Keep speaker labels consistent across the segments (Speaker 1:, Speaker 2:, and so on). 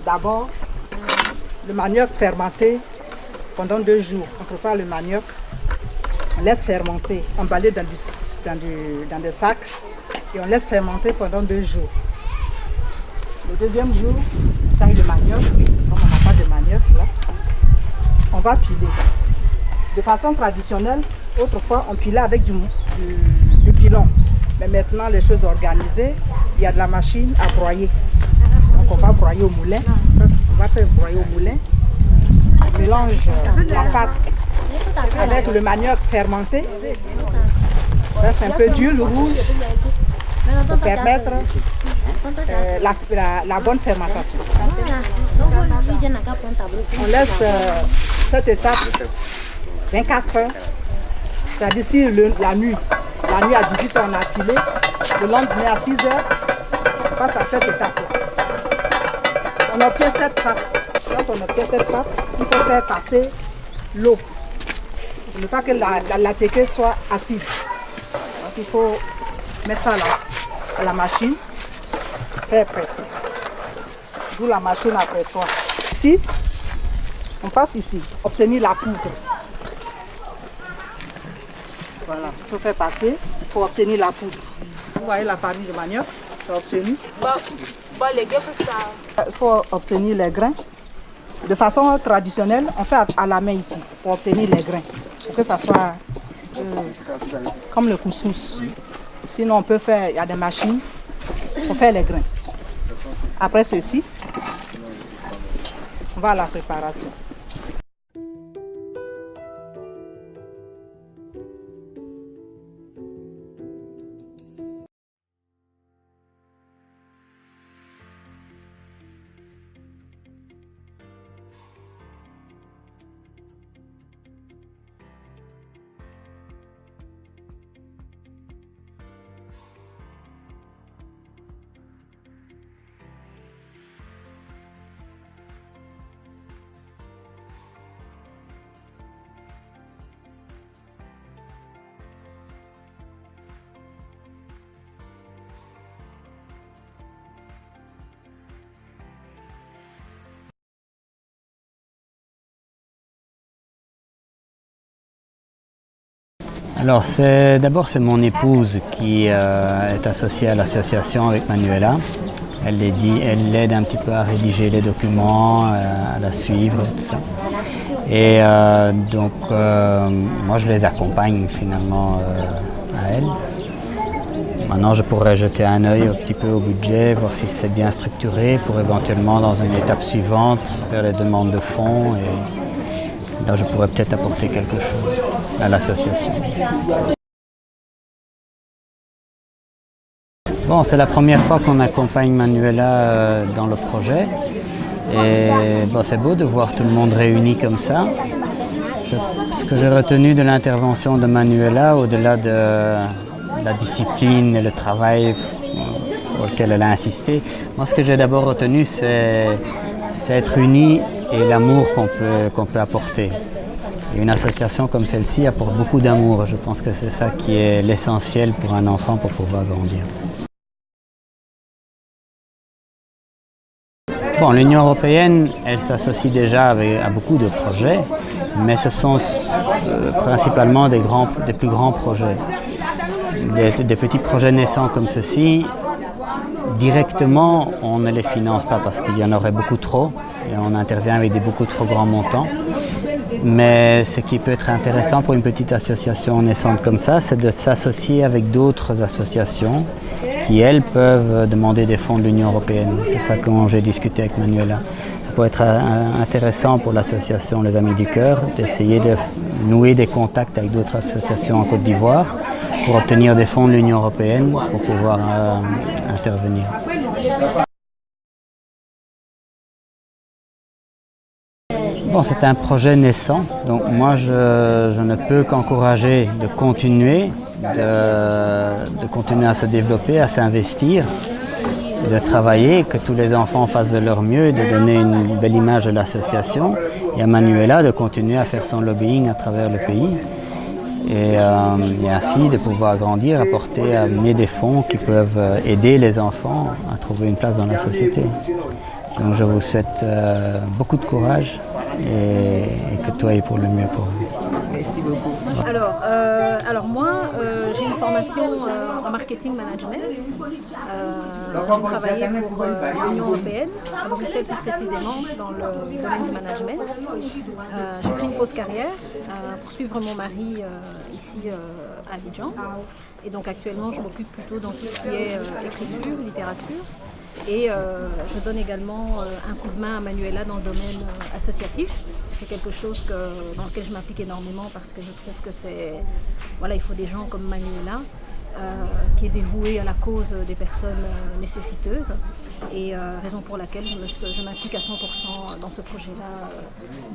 Speaker 1: D'abord, le manioc fermenté pendant 2 jours. On prépare le manioc, on laisse fermenter, emballé dans des sacs et on laisse fermenter pendant 2 jours. Le deuxième jour, on taille le manioc, comme on n'a pas de manioc là, on va piler. De façon traditionnelle, autrefois on pilait avec du pilon. Mais maintenant les choses organisées, il y a de la machine à broyer. Donc on va broyer au moulin, on va faire broyer au moulin. On mélange la pâte avec le manioc fermenté. Là c'est un peu dur, le rouge, pour permettre la bonne fermentation. On laisse cette étape 24 heures, c'est-à-dire si la nuit à 18 h on a pilé, le lendemain à 6 h, on passe à cette étape-là. On obtient cette pâte. Quand on obtient cette pâte, il faut faire passer l'eau pour ne pas que la tchéké soit acide. Donc il faut mettre ça là, à la machine, faire presser. D'où la machine à pressoir. Ici, on passe ici, obtenir la poudre. Voilà, il faut faire passer pour obtenir la poudre. Vous voyez la farine de manioc, c'est obtenu. Il faut obtenir les grains. De façon traditionnelle, on fait à la main ici pour obtenir les grains. Pour que ça soit comme le couscous. Sinon, on peut faire, il y a des machines pour faire les grains. Après ceci, on va à la préparation.
Speaker 2: Alors d'abord c'est mon épouse qui est associée à l'association avec Manuela. Elle l'aide un petit peu à rédiger les documents, à la suivre, tout ça. Et donc moi je les accompagne finalement à elle. Maintenant je pourrais jeter un œil un petit peu au budget, voir si c'est bien structuré pour éventuellement dans une étape suivante faire les demandes de fonds. Et là je pourrais peut-être apporter quelque chose à l'association. Bon, c'est la première fois qu'on accompagne Manuela dans le projet. Et bon, c'est beau de voir tout le monde réuni comme ça. Ce que j'ai retenu de l'intervention de Manuela, au-delà de la discipline et le travail auquel elle a insisté, moi ce que j'ai d'abord retenu c'est être unis et l'amour qu'on peut apporter. Et une association comme celle-ci apporte beaucoup d'amour. Je pense que c'est ça qui est l'essentiel pour un enfant pour pouvoir grandir. Bon, l'Union européenne, elle s'associe déjà à beaucoup de projets, mais ce sont principalement des plus grands projets. Des petits projets naissants comme ceci, directement, on ne les finance pas parce qu'il y en aurait beaucoup trop et on intervient avec des beaucoup trop grands montants. Mais ce qui peut être intéressant pour une petite association naissante comme ça, c'est de s'associer avec d'autres associations qui, elles, peuvent demander des fonds de l'Union européenne. C'est ça que j'ai discuté avec Manuela. Ça peut être intéressant pour l'association Les Amis du Cœur d'essayer de nouer des contacts avec d'autres associations en Côte d'Ivoire pour obtenir des fonds de l'Union européenne pour pouvoir intervenir. Bon, c'est un projet naissant, donc moi je ne peux qu'encourager de continuer à se développer, à s'investir. et de travailler, que tous les enfants fassent de leur mieux, de donner une belle image de l'association, et à Manuela de continuer à faire son lobbying à travers le pays. Et ainsi de pouvoir grandir, amener des fonds qui peuvent aider les enfants à trouver une place dans la société. Donc je vous souhaite beaucoup de courage et que tout aille pour le mieux pour vous.
Speaker 3: Merci beaucoup.
Speaker 4: Alors moi, j'ai une formation en marketing management. J'ai travaillé pour l'Union européenne, à Bruxelles plus précisément, dans le domaine du management. J'ai pris une pause carrière pour suivre mon mari ici à Abidjan. Et donc actuellement, je m'occupe plutôt dans tout ce qui est écriture, littérature. Et je donne également un coup de main à Manuela dans le domaine associatif. C'est quelque chose dans lequel je m'implique énormément parce que je trouve que il faut des gens comme Manuela qui est dévouée à la cause des personnes nécessiteuses. Et raison pour laquelle je m'implique à 100% dans ce projet-là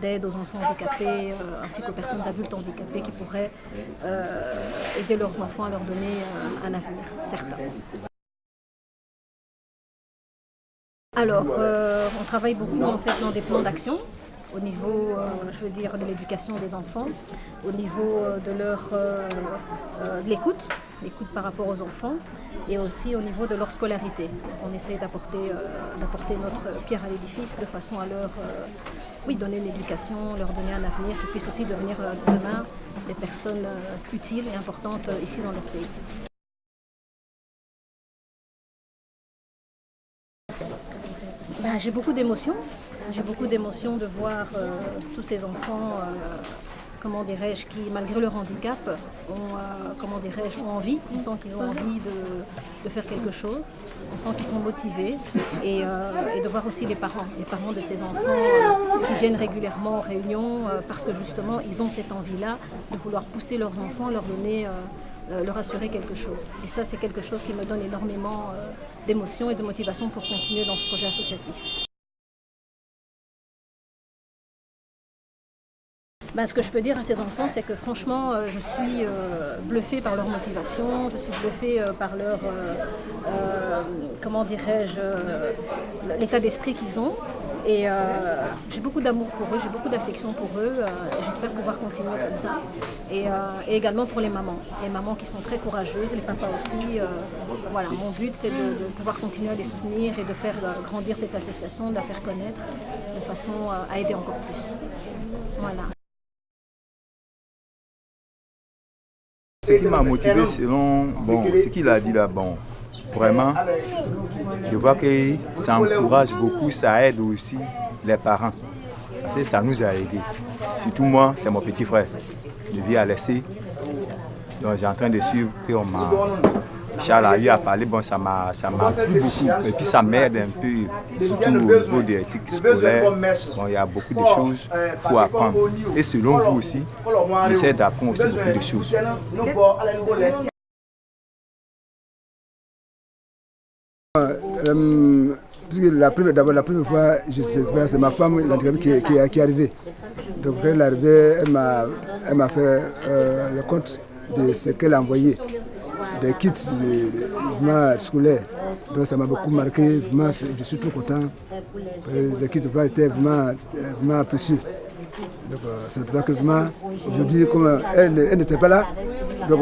Speaker 4: d'aide aux enfants handicapés ainsi qu'aux personnes adultes handicapées qui pourraient aider leurs enfants à leur donner un avenir certain. Alors, on travaille beaucoup en fait dans des plans d'action au niveau, de l'éducation des enfants, au niveau de l'écoute par rapport aux enfants et aussi au niveau de leur scolarité. On essaie d'apporter notre pierre à l'édifice de façon à leur donner une éducation, leur donner un avenir, qu'ils puissent aussi devenir demain des personnes utiles et importantes ici dans notre pays. J'ai beaucoup d'émotions. J'ai beaucoup d'émotions de voir tous ces enfants, qui malgré leur handicap, ont envie. On sent qu'ils ont envie de faire quelque chose. On sent qu'ils sont motivés. Et de voir aussi les parents de ces enfants qui viennent régulièrement aux réunions parce que justement, ils ont cette envie-là de vouloir pousser leurs enfants, leur assurer quelque chose. Et ça, c'est quelque chose qui me donne énormément d'émotion et de motivation pour continuer dans ce projet associatif. Ce que je peux dire à ces enfants, c'est que franchement, je suis bluffée par leur motivation, je suis bluffée par leur, l'état d'esprit qu'ils ont. Et j'ai beaucoup d'amour pour eux, j'ai beaucoup d'affection pour eux. J'espère pouvoir continuer comme ça. Et également pour les mamans qui sont très courageuses, les papas aussi. Mon but, c'est de pouvoir continuer à les soutenir et de faire grandir cette association, de la faire connaître de façon à aider encore plus. Voilà.
Speaker 5: Ce qui m'a motivé selon ce qu'il a dit là, vraiment, je vois que ça encourage beaucoup, ça aide aussi les parents. Parce que ça nous a aidés. Surtout moi, c'est mon petit frère. Je vis à l'essai. Donc j'ai en train de suivre qu'on m'a... Charles a eu à parler, ça m'a plu beaucoup. Et puis ça m'aide un peu, surtout au niveau des éthiques scolaires. Il y a beaucoup de choses qu'il faut apprendre. Et selon vous aussi, j'essaie d'apprendre aussi beaucoup de choses.
Speaker 6: La première fois, c'est ma femme qui est arrivée. Donc quand elle est arrivée, elle m'a fait le compte de ce qu'elle a envoyé, des kits scolaires. Donc ça m'a beaucoup marqué, vraiment, je suis tout content. Les kits étaient vraiment précieux. Donc c'est pour ça que vraiment, aujourd'hui, comme elle n'était pas là, donc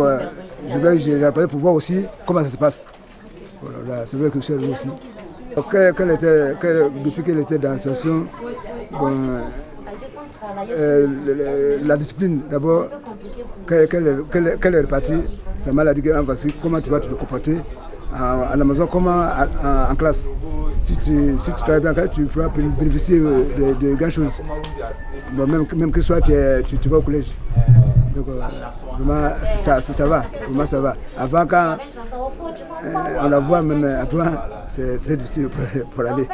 Speaker 6: j'ai appelé pour voir aussi comment ça se passe. Voilà, c'est vrai que je suis arrivé aussi. Depuis qu'elle était dans la situation, la discipline d'abord, qu'elle est repartie, ça m'a dit comment tu vas te comporter à la maison, comment en classe. Si tu travailles bien, tu pourras bénéficier de grandes choses. Même que soit tu vas au collège. Donc vraiment ça va, vraiment ça va. Avant quand on la voit même avant, c'est très difficile pour aller.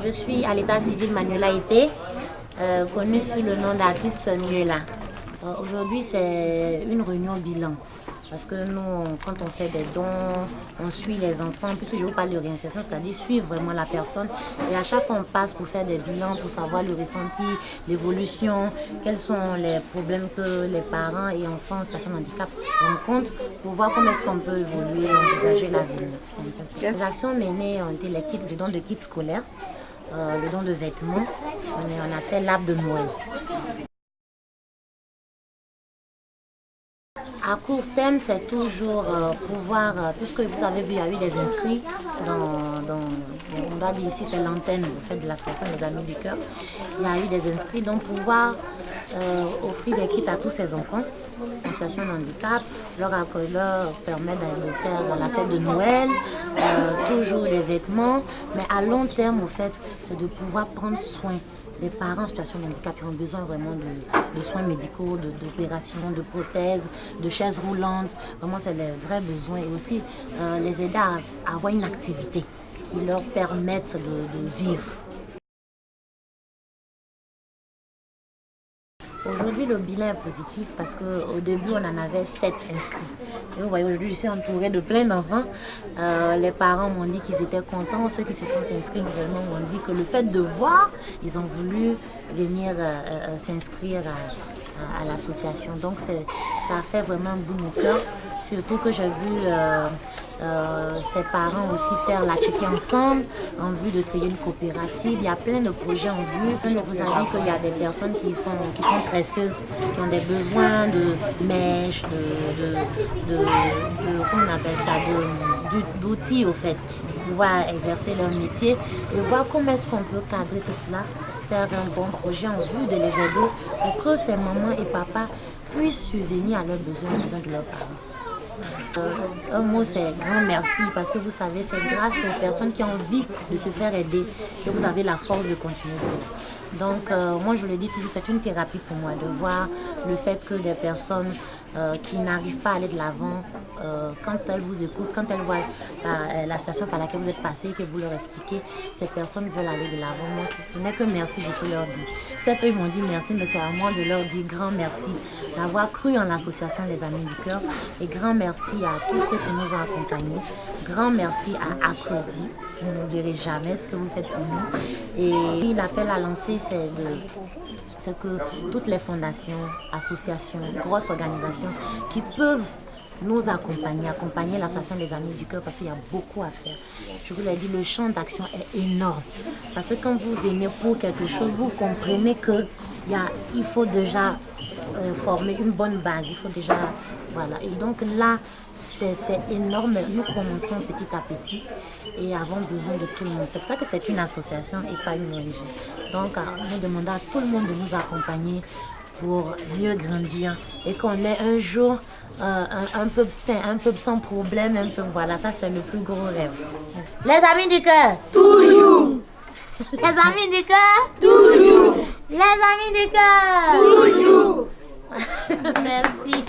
Speaker 7: Je suis à l'état civil Manuela Ité, connue sous le nom d'artiste Nuela. Aujourd'hui c'est une réunion bilan. Parce que nous, quand on fait des dons, on suit les enfants. En plus, je vous parle de réinsertion, c'est-à-dire suivre vraiment la personne. Et à chaque fois, on passe pour faire des bilans, pour savoir le ressenti, l'évolution, quels sont les problèmes que les parents et enfants en situation de handicap rencontrent, pour voir comment est-ce qu'on peut évoluer et envisager l'avenir. Les actions menées ont été le don de kits scolaires, le don de vêtements. On a fait l'arbre de Noël. À court terme, c'est toujours pouvoir, puisque vous avez vu, il y a eu des inscrits on doit dire ici, c'est l'antenne de l'association des Amis du Cœur. Il y a eu des inscrits, donc pouvoir offrir des kits à tous ces enfants en situation de handicap, leur permettre de faire la fête de Noël, toujours des vêtements, mais à long terme, au fait, c'est de pouvoir prendre soin des parents en situation de handicap qui ont besoin vraiment de soins médicaux, d'opérations, de prothèses, de chaises roulantes. Vraiment, c'est les vrais besoins. Et aussi les aider à avoir une activité qui leur permette de vivre. Aujourd'hui, le bilan est positif parce qu'au début, on en avait 7 inscrits. Et vous voyez, aujourd'hui, je suis entourée de plein d'enfants. Les parents m'ont dit qu'ils étaient contents. Ceux qui se sont inscrits nouvellement m'ont dit que le fait de voir, ils ont voulu venir s'inscrire à l'association. Donc, ça a fait vraiment un bout au cœur. Surtout que j'ai vu ses parents aussi faire la checker ensemble en vue de créer une coopérative. Il y a plein de projets en vue. Je vous avoue qu'il y a des personnes qui sont précieuses, qui ont des besoins de mèches, comment on appelle ça, d'outils au fait, pour pouvoir exercer leur métier et voir comment est-ce qu'on peut cadrer tout cela, faire un bon projet en vue de les aider pour que ces mamans et papas puissent subvenir à leurs besoins, aux besoins de leurs parents. Un mot, c'est grand merci parce que vous savez, c'est grâce aux personnes qui ont envie de se faire aider que vous avez la force de continuer cela. Donc, moi, je le dis toujours, c'est une thérapie pour moi de voir le fait que des personnes qui n'arrivent pas à aller de l'avant, quand elles vous écoutent, quand elles voient la situation par laquelle vous êtes passé, que vous leur expliquez, ces personnes veulent aller de l'avant. Moi, ce n'est que merci, je peux leur dire. Certes, ils m'ont dit merci, mais c'est à moi de leur dire grand merci d'avoir cru en l'association des Amis du Cœur et grand merci à tous ceux qui nous ont accompagnés. Grand merci à Acredi. Vous n'oublierez jamais ce que vous faites pour nous. Et l'appel à lancer, c'est que toutes les fondations, associations, grosses organisations qui peuvent nous accompagner l'association des Amis du Cœur parce qu'il y a beaucoup à faire. Je vous l'ai dit, le champ d'action est énorme. Parce que quand vous venez pour quelque chose, vous comprenez qu'il faut déjà former une bonne base. Il faut déjà, voilà. Et donc là, c'est énorme. Nous commençons petit à petit et avons besoin de tout le monde. C'est pour ça que c'est une association et pas une ONG. Donc, nous demandons à tout le monde de nous accompagner pour mieux grandir et qu'on ait un jour un peu sain, un peu sans problème, un peu, voilà, ça c'est le plus gros rêve. Les Amis du Cœur, toujours. Les Amis du Cœur, toujours. Les Amis du Cœur, toujours. Merci.